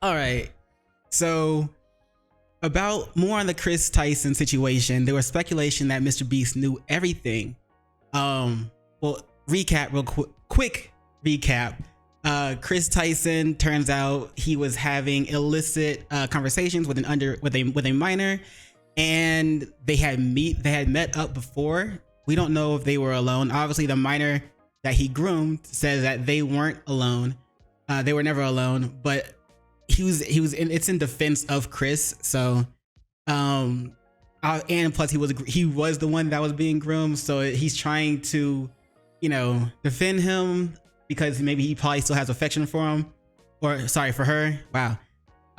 All right. So about more on the Kris Tyson situation, there was speculation that Mr. Beast knew everything. Well, recap real quick recap. Kris Tyson, turns out he was having illicit conversations with a minor, and they had met up before. We don't know if they were alone. Obviously, the minor that he groomed says that they weren't alone. They were never alone, but it's in defense of Kris. So, and plus he was the one that was being groomed. So he's trying to, defend him because maybe he probably still has affection for him, or sorry, for her. Wow.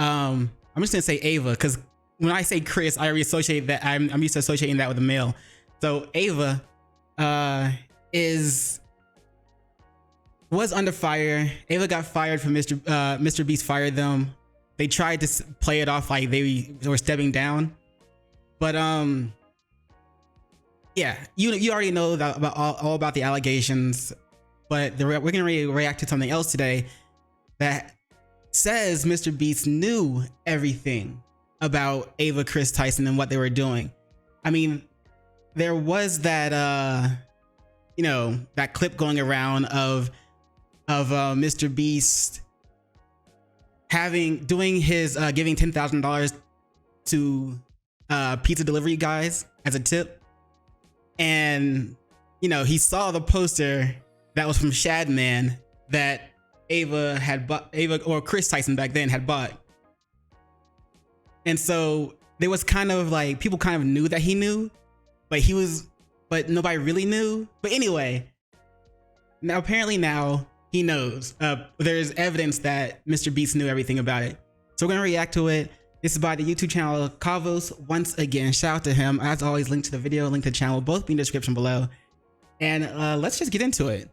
I'm just gonna say Ava, because when I say Kris, I already associate that. I'm used to associating that with a male. So Ava was under fire. Ava got fired from Mr. Beast fired them. They tried to play it off like they were stepping down, but yeah, you already know about all about the allegations. But we're gonna react to something else today that says Mr. Beast knew everything about Ava Kris Tyson and what they were doing. I mean, there was that that clip going around of Mr. Beast doing his giving $10,000 to pizza delivery guys as a tip, and he saw the poster that was from Shadman that Ava or Kris Tyson back then had bought, and so there was kind of like people kind of knew that he knew, but nobody really knew. But anyway, now apparently now he knows. There's evidence that Mr. Beast knew everything about it. So we're gonna react to it. This is by the YouTube channel Kavos. Once again, shout out to him. As always, link to the video, link to the channel, both be in the description below. And let's just get into it.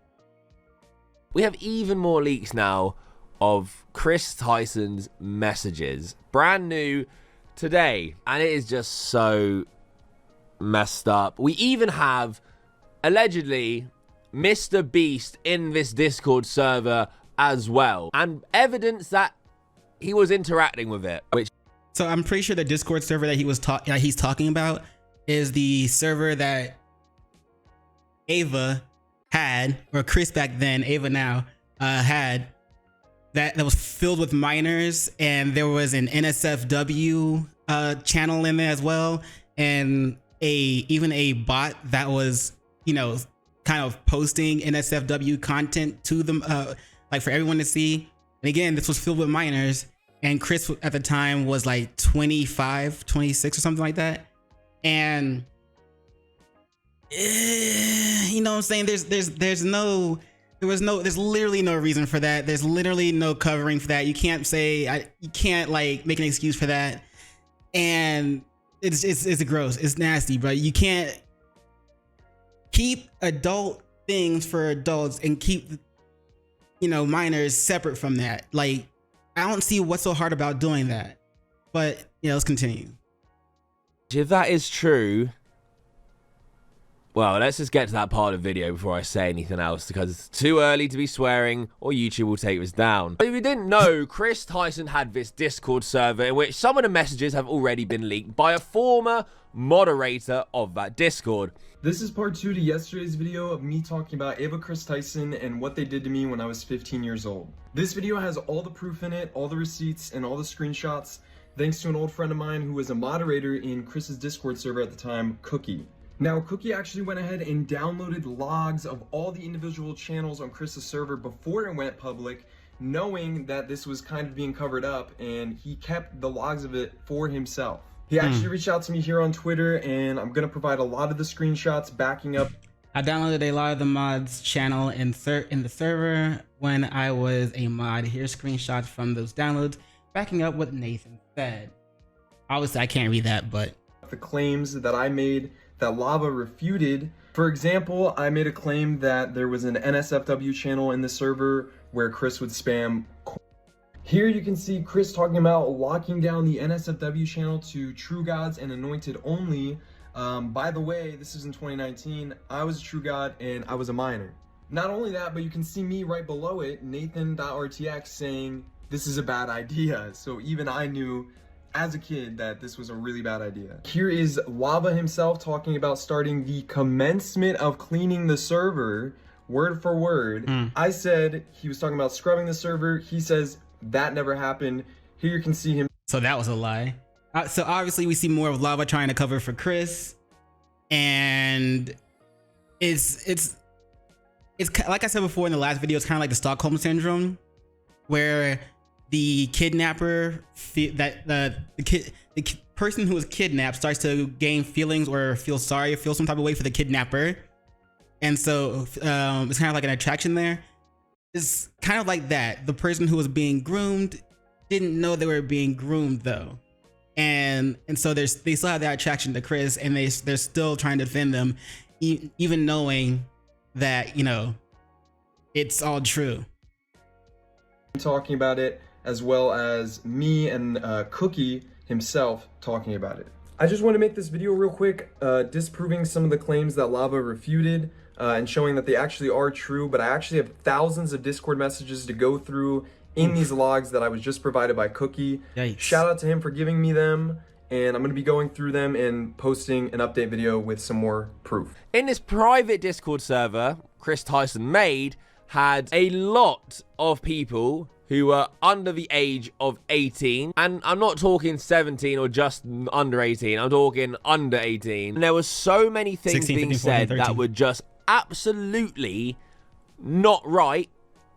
We have even more leaks now of Kris Tyson's messages. Brand new today. And it is just so messed up. We even have, allegedly, Mr. Beast in this Discord server as well, and evidence that he was interacting with it. So I'm pretty sure the Discord server that he's talking about is the server that Ava had, or Kris back then, Ava now, had, that was filled with minors, and there was an NSFW channel in there as well, and even a bot that was kind of posting NSFW content to them, like for everyone to see. And again, this was filled with minors, and Kris at the time was like 25, 26 or something like that. And you know what I'm saying? There's literally no reason for that. There's literally no covering for that. You can't say, you can't like make an excuse for that. And it's gross. It's nasty, bro. You can't keep adult things for adults and keep minors separate from that. Like, I don't see what's so hard about doing that. But let's continue. If that is true, well, let's just get to that part of the video before I say anything else, because it's too early to be swearing or YouTube will take us down. But if you didn't know, Kris Tyson had this Discord server in which some of the messages have already been leaked by a former moderator of that Discord. This is part 2 to yesterday's video of me talking about Ava Kris Tyson and what they did to me when I was 15 years old. This video has all the proof in it, all the receipts, and all the screenshots, thanks to an old friend of mine who was a moderator in Kris's Discord server at the time, Cookie. Now, Cookie actually went ahead and downloaded logs of all the individual channels on Kris's server before it went public, knowing that this was kind of being covered up, and he kept the logs of it for himself. He actually reached out to me here on Twitter, and I'm going to provide a lot of the screenshots backing up. I downloaded a lot of the mods channel in the server when I was a mod. Here's screenshots from those downloads backing up what Nathan said. Obviously, I can't read that, but the claims that I made that Lava refuted. For example, I made a claim that there was an NSFW channel in the server where Kris would spam. Here you can see Kris talking about locking down the NSFW channel to True Gods and Anointed only. By the way, this is in 2019. I was a True God and I was a minor. Not only that, but you can see me right below it, Nathan.rtx, saying, this is a bad idea. So even I knew as a kid that this was a really bad idea. Here is Lava himself talking about starting the commencement of cleaning the server, word for word. I said he was talking about scrubbing the server. He says that never happened. Here you can see him. So that was a lie. So obviously we see more of Lava trying to cover for Kris, and it's like I said before in the last video, it's kind of like the Stockholm syndrome, where the kidnapper, the person who was kidnapped starts to gain feelings or feel sorry or feel some type of way for the kidnapper, and so it's kind of like an attraction there. It's kind of like that. The person who was being groomed didn't know they were being groomed though, and so they still have that attraction to Kris, and they're still trying to defend them, even knowing that, you know, it's all true. Talking about it, as well as me and Cookie himself talking about it. I just want to make this video real quick, disproving some of the claims that Lava refuted, and showing that they actually are true, but I actually have thousands of Discord messages to go through in these logs that I was just provided by Cookie. Yikes. Shout out to him for giving me them, and I'm going to be going through them and posting an update video with some more proof. In this private Discord server Kris Tyson made, had a lot of people who were under the age of 18, and I'm not talking 17 or just under 18, I'm talking under 18. And there were so many things 16, being 15, 14, said 13. that were just absolutely not right,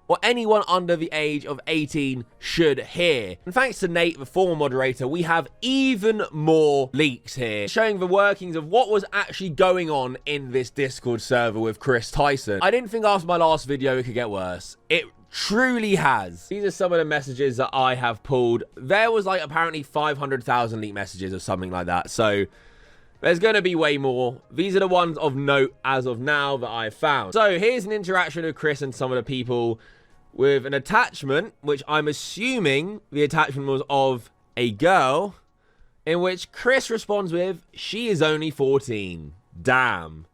or anyone under the age of 18 should hear. And thanks to Nate, the former moderator, we have even more leaks here showing the workings of what was actually going on in this Discord server with Kris Tyson. I didn't think after my last video it could get worse. It truly has. These are some of the messages that I have pulled. There was like apparently 500,000 leaked messages or something like that. So there's going to be way more. These are the ones of note as of now that I've found. So here's an interaction with Kris and some of the people with an attachment, which I'm assuming the attachment was of a girl, in which Kris responds with, "She is only 14. Damn.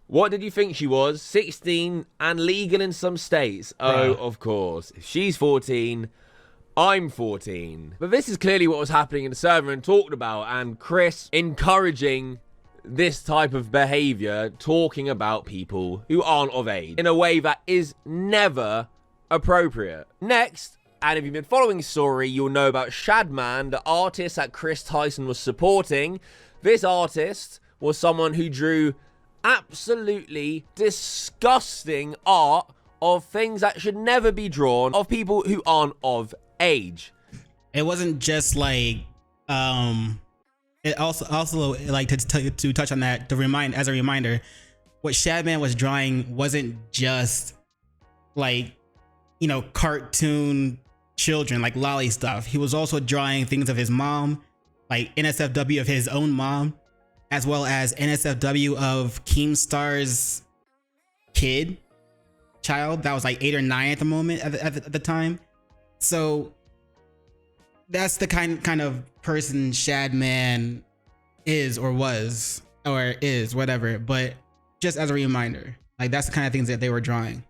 What did you think she was? 16 and legal in some states." Oh, of course. If she's 14, I'm 14. But this is clearly what was happening in the server and talked about, and Kris encouraging this type of behavior, talking about people who aren't of age in a way that is never appropriate. Next, and if you've been following the story, you'll know about Shadman, the artist that Kris Tyson was supporting. This artist was someone who drew absolutely disgusting art of things that should never be drawn of people who aren't of age. It wasn't just like it also like to touch on that, as a reminder, what Shadman was drawing wasn't just like, you know, cartoon children, like lolly stuff. He was also drawing things of his mom, like NSFW of his own mom, as well as NSFW of Keemstar's child that was like 8 or 9 at the moment at the time. So that's the kind of person Shadman is or was or is, whatever. But just as a reminder, like that's the kind of things that they were drawing.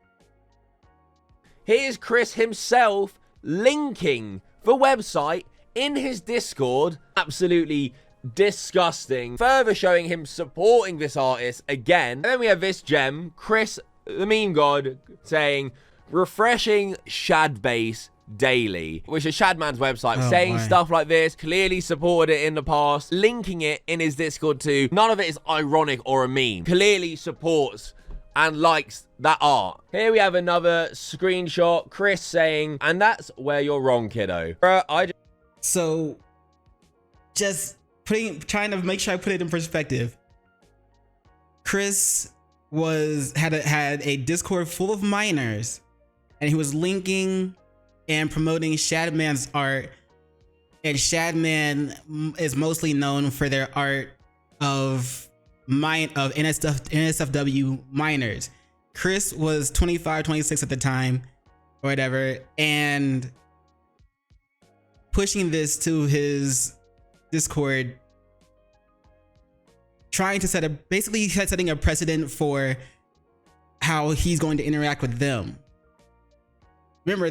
Here's Kris himself linking the website in his Discord. Absolutely disgusting. Further showing him supporting this artist again. And then we have this gem, Kris the meme god, saying, "Refreshing Shadbase daily," which is Shadman's website, saying stuff like this, clearly supported it in the past, linking it in his Discord too. None of it is ironic or a meme. Clearly supports and likes that art. Here we have another screenshot, Kris saying, "And that's where you're wrong, kiddo." So just trying to make sure I put it in perspective. Kris had a Discord full of minors, and he was linking and promoting Shadman's art. And Shadman is mostly known for their art of NSFW minors. Kris was 25, 26 at the time, or whatever, and pushing this to his Discord, trying to setting a precedent for how he's going to interact with them. Remember,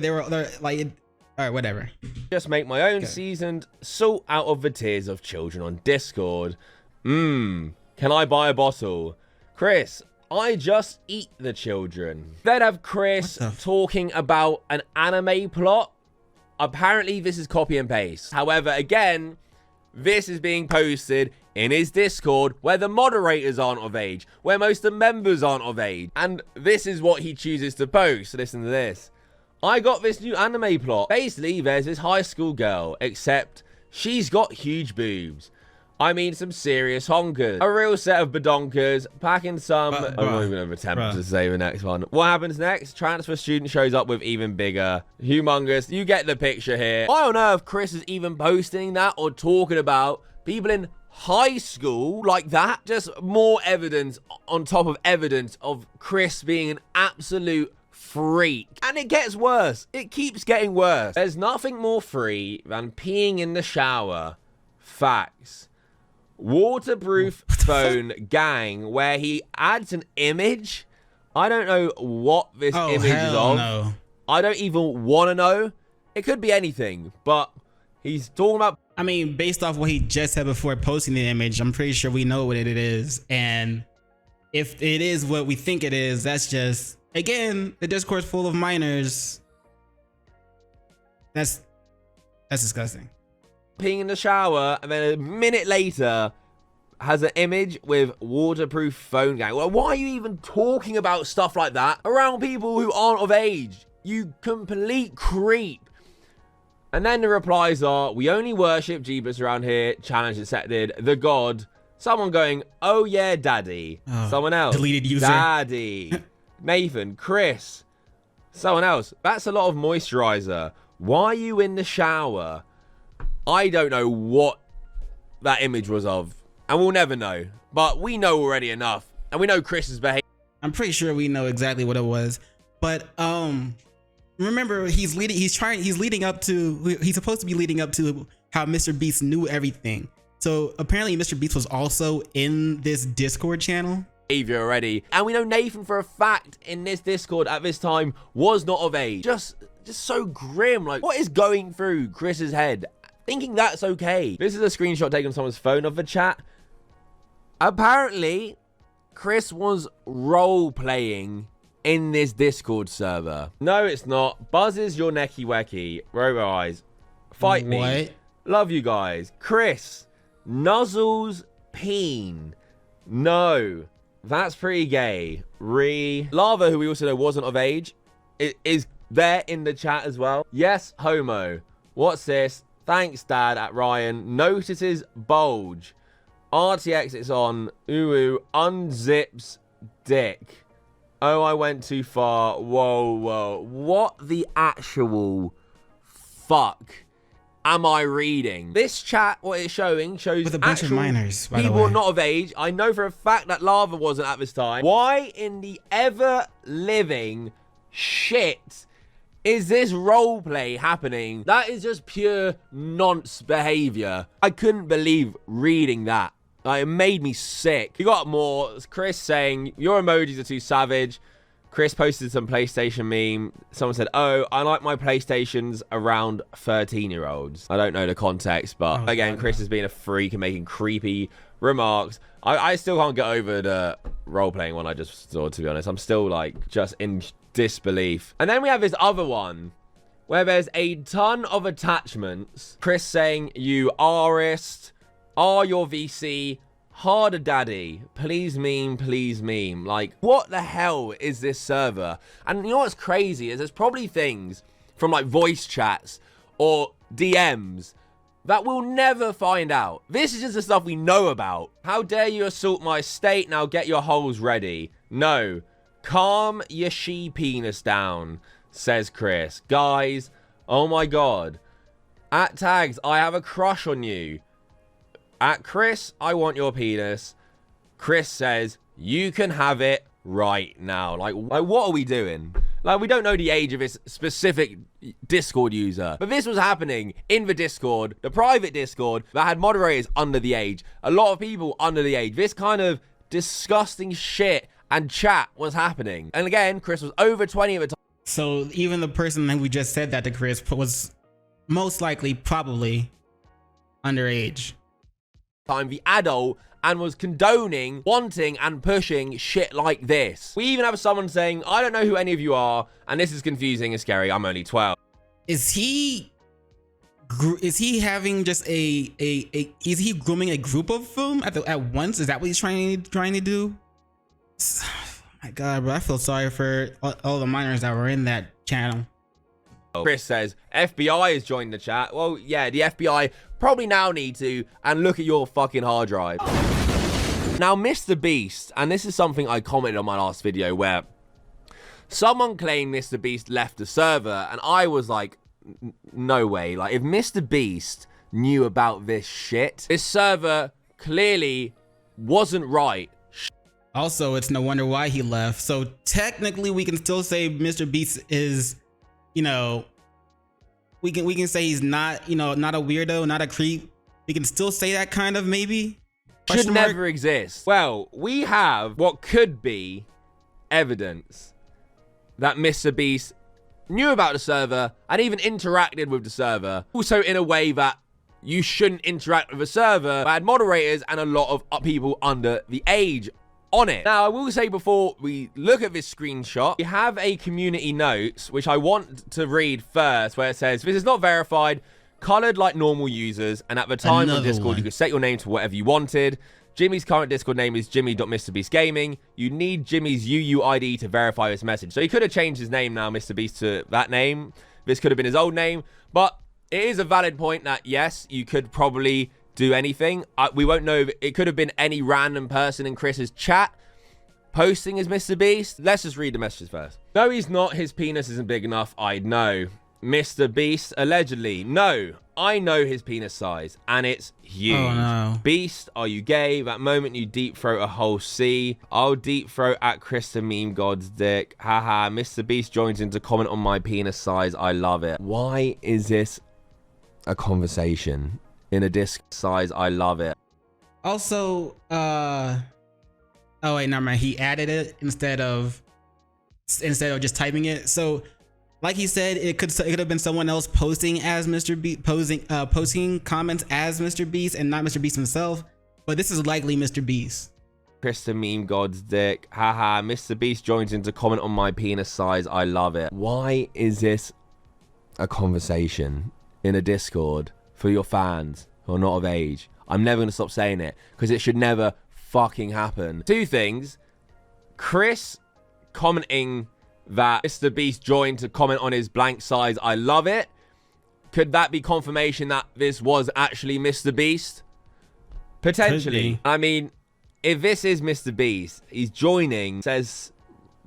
All right, whatever. Just make my own seasoned salt out of the tears of children on Discord. Can I buy a bottle? Chris, I just eat the children. Then have Chris talking about an anime plot. Apparently, this is copy and paste. However, again, this is being posted in his Discord where the moderators aren't of age, where most of the members aren't of age. And this is what he chooses to post. Listen to this. I got this new anime plot. Basically, there's this high school girl, except she's got huge boobs. I mean, some serious honkers. A real set of badonkers, packing some... I'm not even going to attempt to say the next one. What happens next? Transfer student shows up with even bigger, humongous. You get the picture here. Why on earth Chris is even posting that or talking about people in high school like that? Just more evidence on top of evidence of Chris being an absolute freak. And it gets worse. It keeps getting worse. There's nothing more free than peeing in the shower. Facts. Waterproof phone gang, where he adds an image. I don't know what this image is of. No. I don't even want to know. It could be anything, but he's talking about... I mean, based off what he just said before posting the image, I'm pretty sure we know what it is. And if it is what we think it is, that's just, again, the Discord's full of minors. That's disgusting. Peeing in the shower, and then a minute later has an image with waterproof phone gang. Well, why are you even talking about stuff like that around people who aren't of age? You complete creep. And then the replies are, we only worship Jeebus around here, challenge accepted, the god. Someone going, oh yeah, daddy. Someone else, deleted user. Daddy. Nathan, Chris. Someone else, that's a lot of moisturizer. Why are you in the shower? I don't know what that image was of, and we'll never know. But we know already enough, and we know Chris's behavior. I'm pretty sure we know exactly what it was. But remember, he's supposed to be leading up to how Mr. Beast knew everything. So apparently Mr. Beast was also in this Discord channel. Already, and we know Nathan for a fact in this Discord at this time was not of age. Just so grim. Like, what is going through Chris's head? Thinking that's okay. This is a screenshot taken on someone's phone of the chat. Apparently, Chris was role-playing in this Discord server. No, it's not. Buzzes your necky wacky. Robo eyes. Fight me. What? Love you guys. Chris. Nuzzles peen. No. That's pretty gay. Lava, who we also know wasn't of age, is there in the chat as well. Yes, homo. What's this? Thanks, Dad, at Ryan. Notices bulge. RTX it's on. Ooh, unzips dick. Oh, I went too far. Whoa. What the actual fuck am I reading? This chat, what it's showing, shows with a bunch of minors, by the people way. not of age. I know for a fact that Lava wasn't at this time. Why in the ever-living shit is this roleplay happening? That is just pure nonce behavior. I couldn't believe reading that. Like, it made me sick. You got more. Chris saying, your emojis are too savage. Chris posted some PlayStation meme. Someone said, oh, I like my PlayStations around 13-year-olds. I don't know the context, but again, Chris is being a freak and making creepy remarks. I still can't get over the role-playing one I just saw, to be honest. I'm still, like, just in disbelief. And then we have this other one where there's a ton of attachments. Chris saying, you arist, are your VC, harder daddy, please meme. Like, what the hell is this server? And you know what's crazy is there's probably things from like voice chats or DMs that we'll never find out. This is just the stuff we know about. How dare you assault my estate? Now get your holes ready. No. Calm your she penis down, says Chris. Guys, oh my god. At Tags, I have a crush on you. At Chris, I want your penis. Chris says, you can have it right now. Like what are we doing? Like, we don't know the age of this specific Discord user. But this was happening in the Discord, the private Discord, that had moderators under the age. A lot of people under the age. This kind of disgusting shit and chat was happening. And again, Chris was over 20 at the time. So even the person that we just said that to Chris was most likely probably underage. Time the adult and was condoning, wanting, and pushing shit like this. We even have someone saying, I don't know who any of you are, and this is confusing and scary. I'm only 12. Is he having just is he grooming a group of them at once? Is that what he's trying to do? Oh my God, bro, I feel sorry for all the minors that were in that channel. Chris says, FBI has joined the chat. Well, yeah, the FBI probably now need to, and look at your fucking hard drive. Now, Mr. Beast, and this is something I commented on my last video where someone claimed Mr. Beast left the server, and I was like, no way. Like, if Mr. Beast knew about this shit, this server clearly wasn't right. Also, it's no wonder why he left. So technically, we can still say Mr. Beast is, you know, we can say he's not, you know, not a weirdo, not a creep. We can still say that kind of, maybe. Should never exist. Well, we have what could be evidence that Mr. Beast knew about the server and even interacted with the server. Also in a way that you shouldn't interact with a server, but had moderators and a lot of people under the age on it. Now, I will say before we look at this screenshot, we have a community notes, which I want to read first, where it says, this is not verified, colored like normal users, and at the time on Discord, you could set your name to whatever you wanted. Jimmy's current Discord name is jimmy.mrbeastgaming. You need Jimmy's UUID to verify this message. So he could have changed his name now, Mr. Beast, to that name. This could have been his old name, but it is a valid point that, yes, you could probably do anything. We won't know if it could have been any random person in Chris's chat posting as Mr. Beast. Let's just read the messages first. No, he's not. His penis isn't big enough. I know. Mr. Beast, allegedly. No, I know his penis size, and it's huge. Oh, no. Beast, are you gay? That moment you deep throat a whole C. I'll deep throat at Chris the meme god's dick. Haha, Mr. Beast joins in to comment on my penis size. I love it. Why is this a conversation in a disc size? I love it. Also, oh wait, never mind. He added it instead of just typing it. So, like he said, it could have been someone else posting as Mr. Beast, posting comments as Mr. Beast and not Mr. Beast himself. But this is likely Mr. Beast. Chris the meme god's dick. Haha, Mr. Beast joins in to comment on my penis size. I love it. Why is this a conversation in a Discord for your fans who are not of age? I'm never going to stop saying it because it should never fucking happen. Two things. Chris commenting that Mr. Beast joined to comment on his blank size. I love it. Could that be confirmation that this was actually Mr. Beast? Potentially. I mean, if this is Mr. Beast, he's joining, says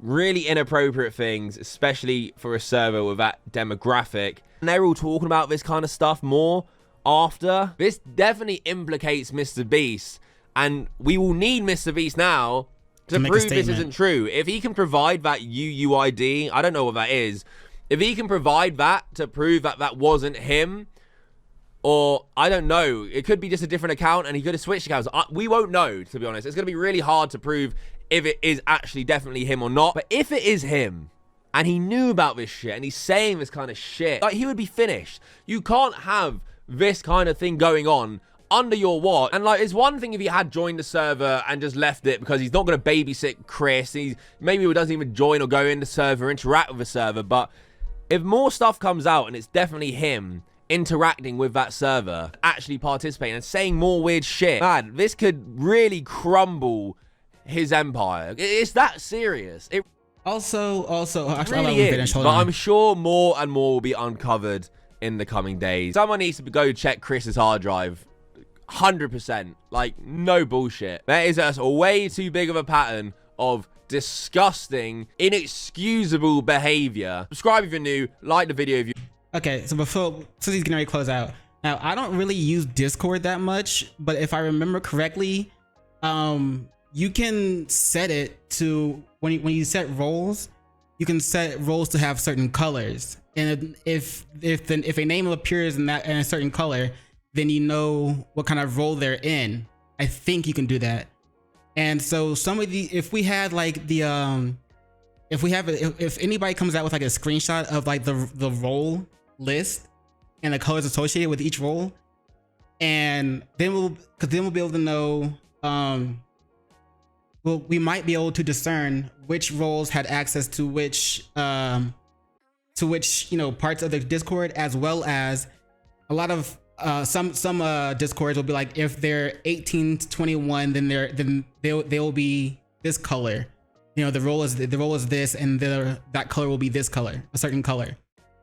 really inappropriate things, especially for a server with that demographic. And they're all talking about this kind of stuff more after. This definitely implicates Mr. Beast. And we will need Mr. Beast now to prove this isn't true. If he can provide that UUID, I don't know what that is. If he can provide that to prove that that wasn't him, or I don't know, it could be just a different account and he could have switched accounts. We won't know, to be honest. It's going to be really hard to prove if it is actually definitely him or not. But if it is him, and he knew about this shit, and he's saying this kind of shit, like, he would be finished. You can't have this kind of thing going on under your watch. And like, it's one thing if he had joined the server and just left it because he's not going to babysit Chris. Maybe he doesn't even join or go in the server, interact with the server. But if more stuff comes out and it's definitely him interacting with that server, actually participating and saying more weird shit, man, this could really crumble his empire. It's that serious. It Also, actually, really is, but I'm sure more and more will be uncovered in the coming days. Someone needs to go check Chris's hard drive. 100%. Like, no bullshit. There is a way too big of a pattern of disgusting, inexcusable behavior. Subscribe if you're new. Like the video if you... Okay, so since he's getting ready to close out. Now, I don't really use Discord that much, but if I remember correctly, you can set it to, when you set roles, you can set roles to have certain colors. And if a name appears in a certain color, then you know what kind of role they're in. I think you can do that. And so if we had like the if anybody comes out with like a screenshot of like the role list, and the colors associated with each role, and then we'll be able to know. Well, we might be able to discern which roles had access to which parts of the Discord, as well as a lot of some Discords will be like, if they're 18 to 21, then they'll be this color. The role is this, and that color will be this color, a certain color.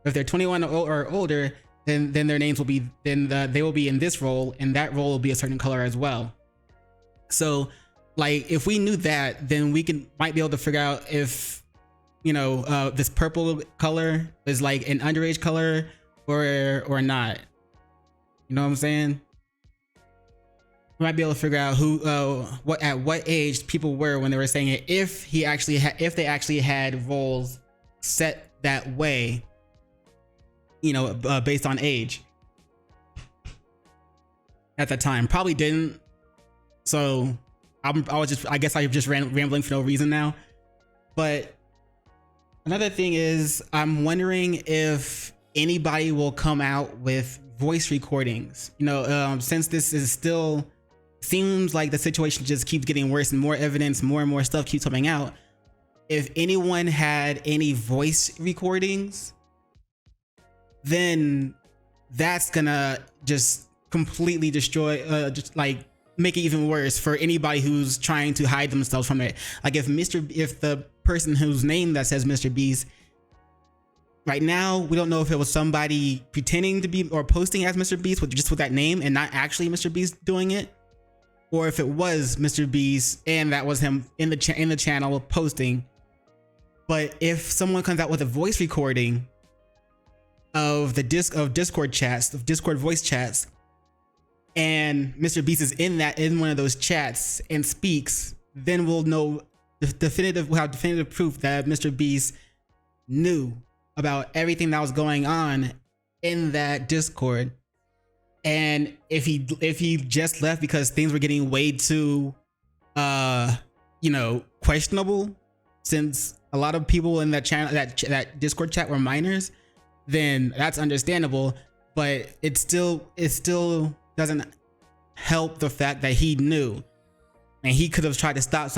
If they're 21 or older, then their names will be they will be in this role, and that role will be a certain color as well. So, like, if we knew that, then we might be able to figure out if this purple color is like an underage color or not. You know what I'm saying? We might be able to figure out who, at what age people were when they were saying it. If they actually had roles set that way, based on age at the time. Probably didn't. So I guess I'm just rambling for no reason now. But another thing is, I'm wondering if anybody will come out with voice recordings. Since this is still seems like the situation just keeps getting worse and more evidence, more and more stuff keeps coming out. If anyone had any voice recordings, then that's gonna just completely destroy, just like make it even worse for anybody who's trying to hide themselves from it. Like if the person whose name that says Mr. Beast, right now we don't know if it was somebody pretending to be or posting as Mr. Beast with that name and not actually Mr. Beast doing it, or if it was Mr. Beast and that was him in the channel posting. But if someone comes out with a voice recording of Discord chats, of Discord voice chats, and Mr. Beast is in one of those chats and speaks, then we'll know we'll have definitive proof that Mr. Beast knew about everything that was going on in that Discord. And if he just left because things were getting way too questionable, since a lot of people in that channel, that Discord chat were minors, then that's understandable. But it still doesn't help the fact that he knew, and he could have tried to stop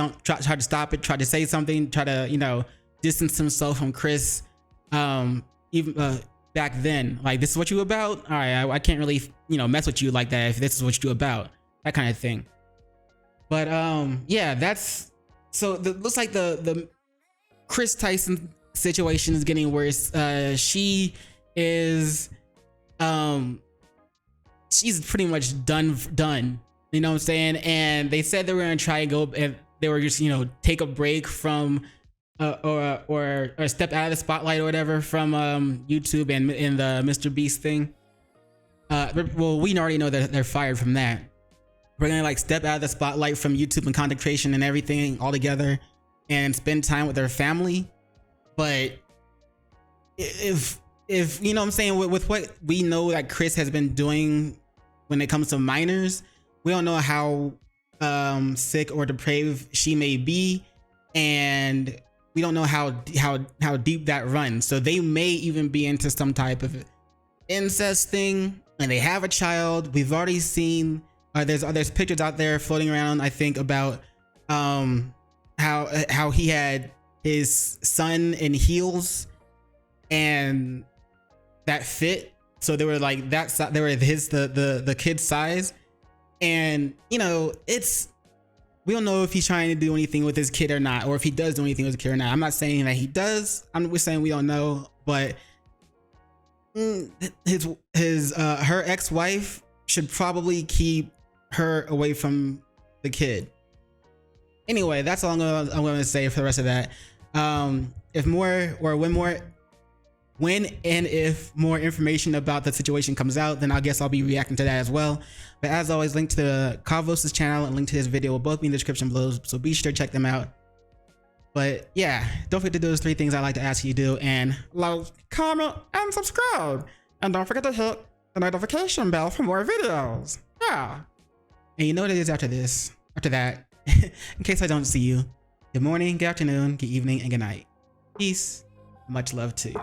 it, tried to say something, try to distance himself from Kris, even back then. Like, this is what you about? All right, I can't really mess with you like that if this is what you about, that kind of thing. But yeah, that's so. Looks like the Kris Tyson situation is getting worse. She is she's pretty much done. You know what I'm saying? And they said they were gonna try and go, and they were just take a break from or step out of the spotlight or whatever from YouTube and in the Mr. Beast thing. Well, we already know that they're fired from that. We're gonna step out of the spotlight from YouTube and content creation and everything altogether, and spend time with their family. But if you know what I'm saying, with what we know that Kris has been doing when it comes to minors, we don't know how sick or depraved she may be, and we don't know how deep that runs. So they may even be into some type of incest thing, and they have a child. We've already seen there's pictures out there floating around, I think, about how he had his son in heels and that fit, so they were like they were the kid's size. And it's, we don't know if he's trying to do anything with his kid or not, or if he does do anything with his kid or not. I'm not saying that he does. We're saying we don't know. But her ex-wife should probably keep her away from the kid. Anyway, that's all I'm gonna say for the rest of that. When and if more information about the situation comes out, then I guess I'll be reacting to that as well. But as always, link to Kavos' channel and link to his video will both be in the description below, so be sure to check them out. But yeah, don't forget to do those 3 things I like to ask you to do, and like, comment, and subscribe. And don't forget to hit the notification bell for more videos. Yeah. And you know what it is after that. In case I don't see you, good morning, good afternoon, good evening, and good night. Peace. Much love to you.